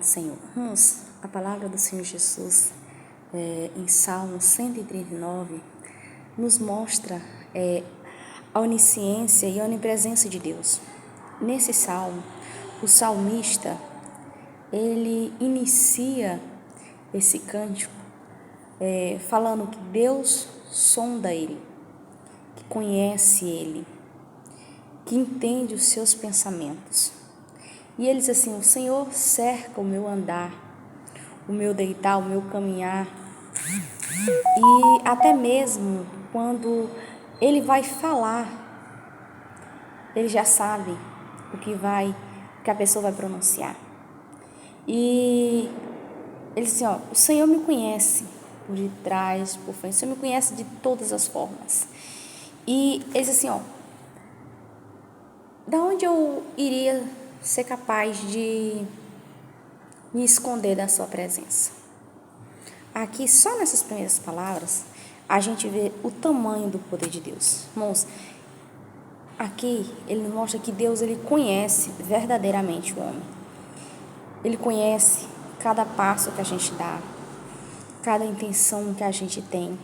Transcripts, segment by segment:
Paz do Senhor. Irmãos, a palavra do Senhor Jesus em Salmo 139 nos mostra a onisciência e a onipresença de Deus. Nesse salmo, o salmista, ele inicia esse cântico falando que Deus sonda ele, que conhece ele, que entende os seus pensamentos. E ele diz assim: o Senhor cerca o meu andar, o meu deitar, o meu caminhar. E até mesmo quando ele vai falar, ele já sabe o que a pessoa vai pronunciar. E ele diz assim: o Senhor me conhece por detrás, por frente, o Senhor me conhece de todas as formas. E ele diz assim: da onde eu iria ser capaz de me esconder da sua presença? Aqui, só nessas primeiras palavras, a gente vê o tamanho do poder de Deus. Irmãos, aqui ele mostra que Deus, ele conhece verdadeiramente o homem. Ele conhece cada passo que a gente dá, cada intenção que a gente tem.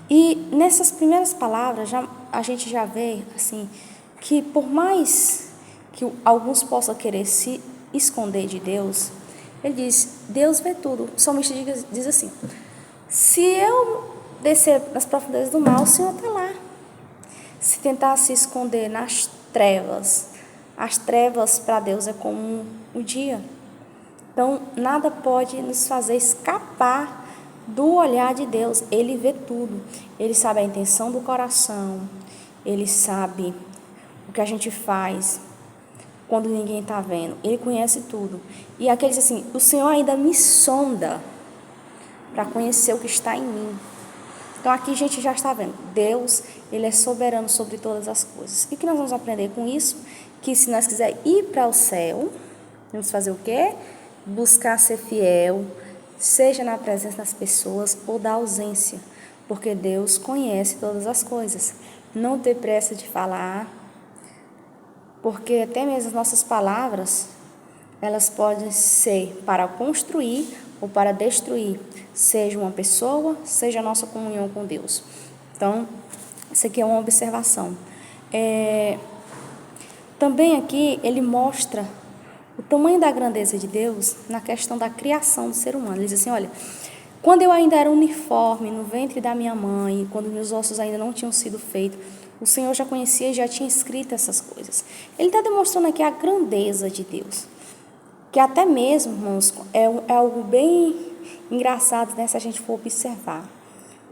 E nessas primeiras palavras, a gente já vê assim, que por mais que alguns possam querer se esconder de Deus, ele diz: Deus vê tudo. O salmista diz assim: se eu descer nas profundezas do mar, o Senhor está lá. Se tentar se esconder nas trevas, as trevas para Deus é como o dia. Então, nada pode nos fazer escapar do olhar de Deus. Ele vê tudo. Ele sabe a intenção do coração. Ele sabe o que a gente faz quando ninguém está vendo. Ele conhece tudo. E aqui ele diz assim: o Senhor ainda me sonda para conhecer o que está em mim. Então aqui a gente já está vendo, Deus, ele é soberano sobre todas as coisas. E o que nós vamos aprender com isso? Que se nós quisermos ir para o céu, vamos fazer o quê? Buscar ser fiel, seja na presença das pessoas ou da ausência, porque Deus conhece todas as coisas. Não ter pressa de falar, porque até mesmo as nossas palavras, elas podem ser para construir ou para destruir, seja uma pessoa, seja a nossa comunhão com Deus. Então, isso aqui é uma observação. Também aqui ele mostra o tamanho da grandeza de Deus na questão da criação do ser humano. Ele diz assim: olha, quando eu ainda era uniforme no ventre da minha mãe, quando meus ossos ainda não tinham sido feitos, o Senhor já conhecia e já tinha escrito essas coisas. Ele está demonstrando aqui a grandeza de Deus. Que até mesmo, irmãos, é algo bem engraçado, né, se a gente for observar.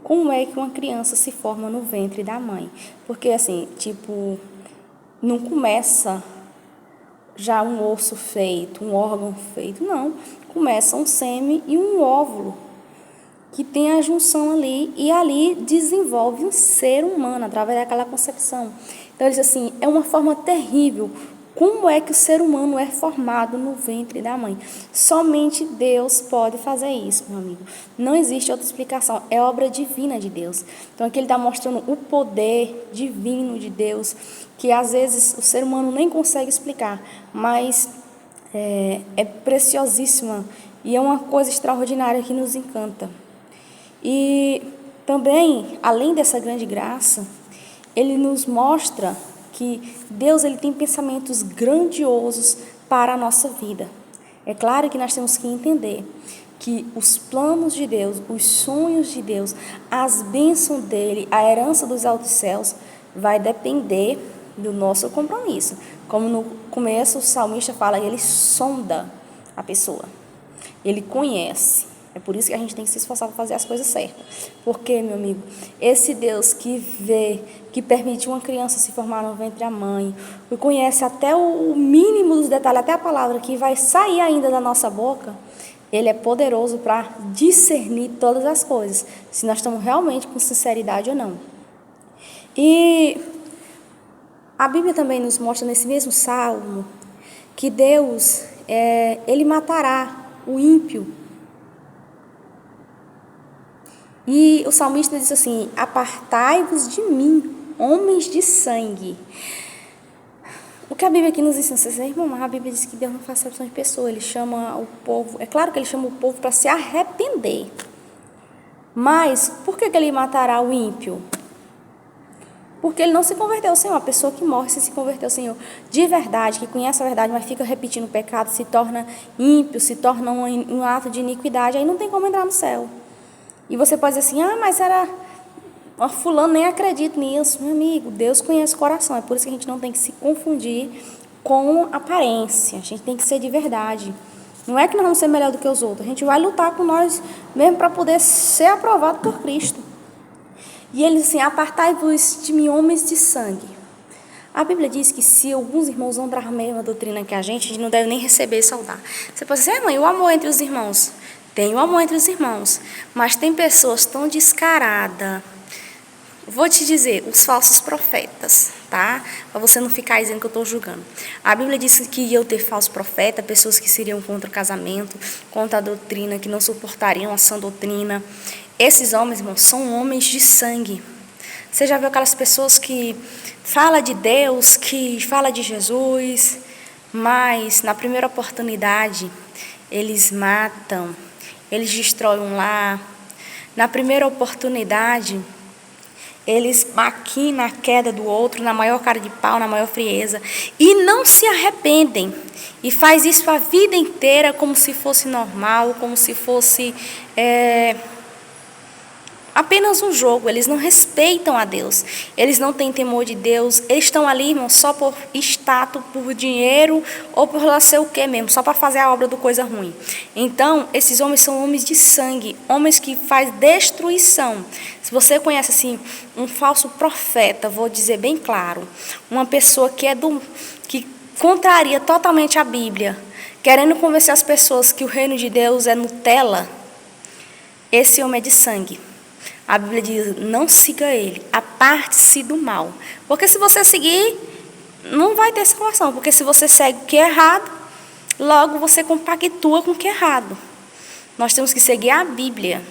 Como é que uma criança se forma no ventre da mãe? Porque, assim, não começa já um osso feito, um órgão feito, não. Começa um sêmen e um óvulo, que tem a junção ali, e ali desenvolve um ser humano, através daquela concepção. Então, ele diz assim, é uma forma terrível. Como é que o ser humano é formado no ventre da mãe? Somente Deus pode fazer isso, meu amigo. Não existe outra explicação. É obra divina de Deus. Então, aqui ele está mostrando o poder divino de Deus, que às vezes o ser humano nem consegue explicar, mas é preciosíssima e é uma coisa extraordinária que nos encanta. E também, além dessa grande graça, ele nos mostra que Deus, ele tem pensamentos grandiosos para a nossa vida. É claro que nós temos que entender que os planos de Deus, os sonhos de Deus, as bênçãos dele, a herança dos altos céus, vai depender do nosso compromisso. Como no começo o salmista fala, ele sonda a pessoa, ele conhece. É por isso que a gente tem que se esforçar para fazer as coisas certas. Porque, meu amigo, esse Deus que vê, que permite uma criança se formar no ventre da mãe, que conhece até o mínimo dos detalhes, até a palavra que vai sair ainda da nossa boca, ele é poderoso para discernir todas as coisas, se nós estamos realmente com sinceridade ou não. E a Bíblia também nos mostra nesse mesmo salmo que Deus, ele matará o ímpio. E o salmista diz assim: apartai-vos de mim, homens de sangue. O que a Bíblia aqui nos ensina, vocês irmão, a Bíblia diz que Deus não faz acepção de pessoa, Ele chama o povo, é claro que Ele chama o povo para se arrepender, mas por que Ele matará o ímpio? Porque ele não se converteu ao Senhor. A pessoa que morre se converteu ao Senhor de verdade, que conhece a verdade, mas fica repetindo o pecado, se torna ímpio, se torna um ato de iniquidade, aí não tem como entrar no céu. E você pode dizer assim, mas era... fulano nem acredita nisso. Meu amigo, Deus conhece o coração. É por isso que a gente não tem que se confundir com aparência. A gente tem que ser de verdade. Não é que nós vamos ser melhor do que os outros. A gente vai lutar com nós mesmo para poder ser aprovado por Cristo. E ele diz assim, apartai-vos de mim, homens de sangue. A Bíblia diz que se alguns irmãos não trazem a mesma doutrina que a gente não deve nem receber e saudar. Você pode dizer, mãe, o amor entre os irmãos. Tem o amor entre os irmãos, mas tem pessoas tão descaradas. Vou te dizer, os falsos profetas, tá? Para você não ficar dizendo que eu estou julgando. A Bíblia diz que iam ter falso profeta, pessoas que seriam contra o casamento, contra a doutrina, que não suportariam a sã doutrina. Esses homens, irmãos, são homens de sangue. Você já viu aquelas pessoas que falam de Deus, que falam de Jesus, mas na primeira oportunidade eles matam, eles destroem um lar. Na primeira oportunidade eles maquinam a queda do outro na maior cara de pau, na maior frieza, e não se arrependem. E faz isso a vida inteira como se fosse normal, como se fosse apenas um jogo. Eles não respeitam a Deus, eles não têm temor de Deus, eles estão ali, irmão, só por status, por dinheiro, ou por lá sei o que mesmo, só para fazer a obra do coisa ruim. Então, esses homens são homens de sangue, homens que fazem destruição. Se você conhece assim um falso profeta, vou dizer bem claro, uma pessoa que contraria totalmente a Bíblia, querendo convencer as pessoas que o reino de Deus é Nutella, esse homem é de sangue. A Bíblia diz, não siga ele, aparte-se do mal. Porque se você seguir, não vai ter salvação. Porque se você segue o que é errado, logo você compactua com o que é errado. Nós temos que seguir a Bíblia,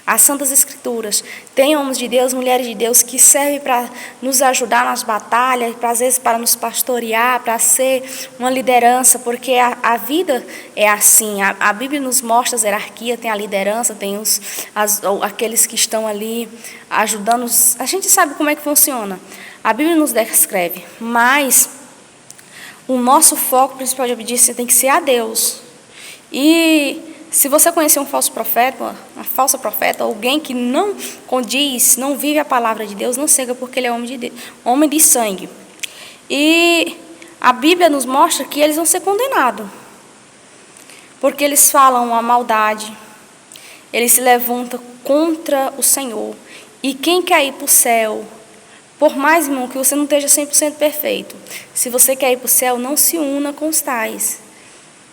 as Santas Escrituras. Tem homens de Deus, mulheres de Deus, que servem para nos ajudar nas batalhas, às vezes para nos pastorear, para ser uma liderança, porque a vida é assim. A Bíblia nos mostra as hierarquias, tem a liderança, tem aqueles que estão ali ajudando. A gente sabe como é que funciona. A Bíblia nos descreve, mas o nosso foco principal de obediência tem que ser a Deus. E se você conhecer um falso profeta, uma falsa profeta, alguém que não condiz, não vive a palavra de Deus, não siga, porque ele é homem de Deus, homem de sangue. E a Bíblia nos mostra que eles vão ser condenados, porque eles falam a maldade, eles se levantam contra o Senhor. E quem quer ir para o céu, por mais, irmão, que você não esteja 100% perfeito, se você quer ir para o céu, não se una com os tais.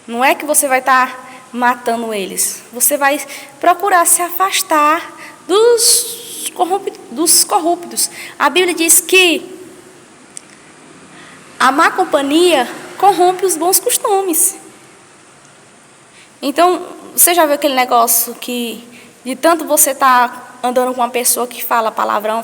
Não é que você vai estar matando eles. Você vai procurar se afastar dos corruptos. A Bíblia diz que a má companhia corrompe os bons costumes. Então, você já viu aquele negócio que de tanto você tá andando com uma pessoa que fala palavrão,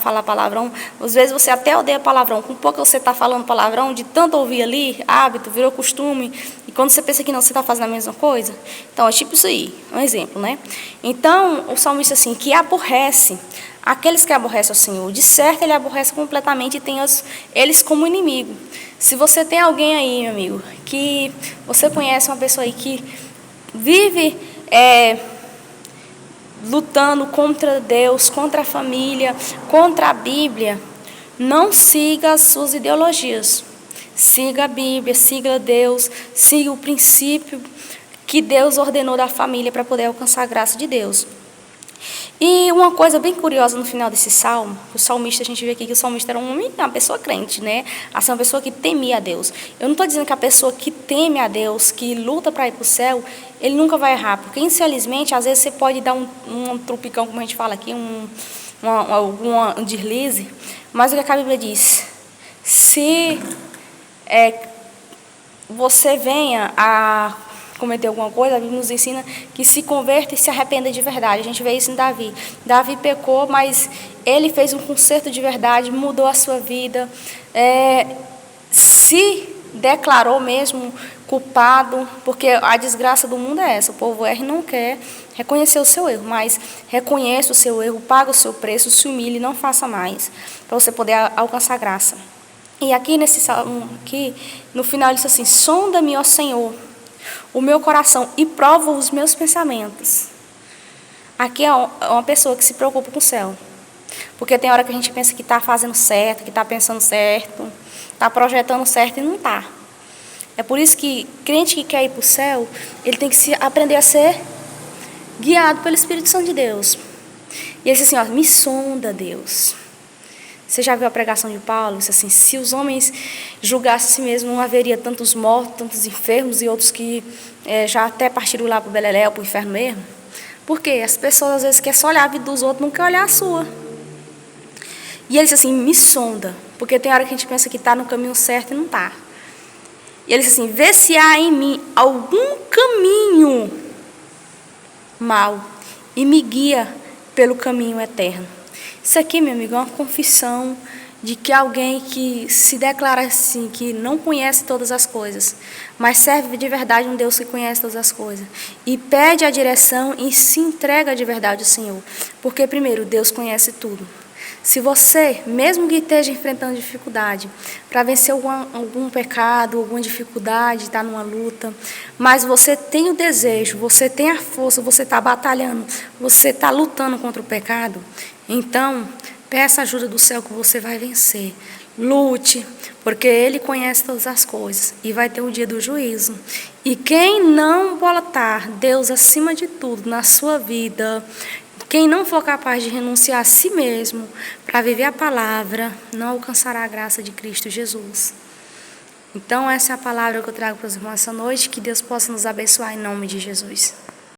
às vezes você até odeia palavrão, com pouco você está falando palavrão, de tanto ouvir ali, hábito, virou costume, e quando você pensa que não, você está fazendo a mesma coisa. Então, é tipo isso aí, um exemplo, né? Então, o salmista assim, que aborrece aqueles que aborrecem o Senhor, de certo ele aborrece completamente e tem eles como inimigo. Se você tem alguém aí, meu amigo, que você conhece uma pessoa aí que vive lutando contra Deus, contra a família, contra a Bíblia, não siga as suas ideologias. Siga a Bíblia, siga Deus, siga o princípio que Deus ordenou da família para poder alcançar a graça de Deus. E uma coisa bem curiosa no final desse salmo, o salmista, a gente vê aqui que o salmista era uma pessoa crente, né? Assim, uma pessoa que temia a Deus. Eu não estou dizendo que a pessoa que teme a Deus, que luta para ir para o céu, ele nunca vai errar, porque infelizmente, às vezes você pode dar um tropicão, como a gente fala aqui, um deslize, mas o que a Bíblia diz? Se você venha a cometer alguma coisa, a Bíblia nos ensina que se converta e se arrependa de verdade. A gente vê isso em Davi. Davi pecou, mas ele fez um conserto de verdade, mudou a sua vida. se declarou mesmo culpado, porque a desgraça do mundo é essa, o povo erra e não quer reconhecer o seu erro, mas reconheça o seu erro, paga o seu preço, se humilhe e não faça mais, para você poder alcançar graça. E aqui nesse salmo, aqui, no final ele diz assim, sonda-me, ó Senhor, o meu coração e prova os meus pensamentos. Aqui é uma pessoa que se preocupa com o céu. Porque tem hora que a gente pensa que está fazendo certo, que está pensando certo, está projetando certo e não está. É por isso que crente que quer ir para o céu, ele tem que aprender a ser guiado pelo Espírito Santo de Deus. E ele diz assim, ó, me sonda, Deus. Você já viu a pregação de Paulo? Diz assim, se os homens julgassem a si mesmos, não haveria tantos mortos, tantos enfermos e outros que já até partiram lá para o Beleléu, para o inferno mesmo. Por quê? As pessoas às vezes querem só olhar a vida dos outros, não querem olhar a sua. E ele disse assim, me sonda, porque tem hora que a gente pensa que está no caminho certo e não está. E ele disse assim, vê se há em mim algum caminho mau e me guia pelo caminho eterno. Isso aqui, meu amigo, é uma confissão de que alguém que se declara assim, que não conhece todas as coisas, mas serve de verdade um Deus que conhece todas as coisas, e pede a direção e se entrega de verdade ao Senhor. Porque, primeiro, Deus conhece tudo. Se você, mesmo que esteja enfrentando dificuldade, para vencer algum pecado, alguma dificuldade, está numa luta, mas você tem o desejo, você tem a força, você está batalhando, você está lutando contra o pecado, então peça ajuda do céu que você vai vencer. Lute, porque Ele conhece todas as coisas e vai ter o dia do juízo. E quem não botar Deus acima de tudo na sua vida, quem não for capaz de renunciar a si mesmo para viver a palavra, não alcançará a graça de Cristo Jesus. Então essa é a palavra que eu trago para os irmãos essa noite, que Deus possa nos abençoar em nome de Jesus.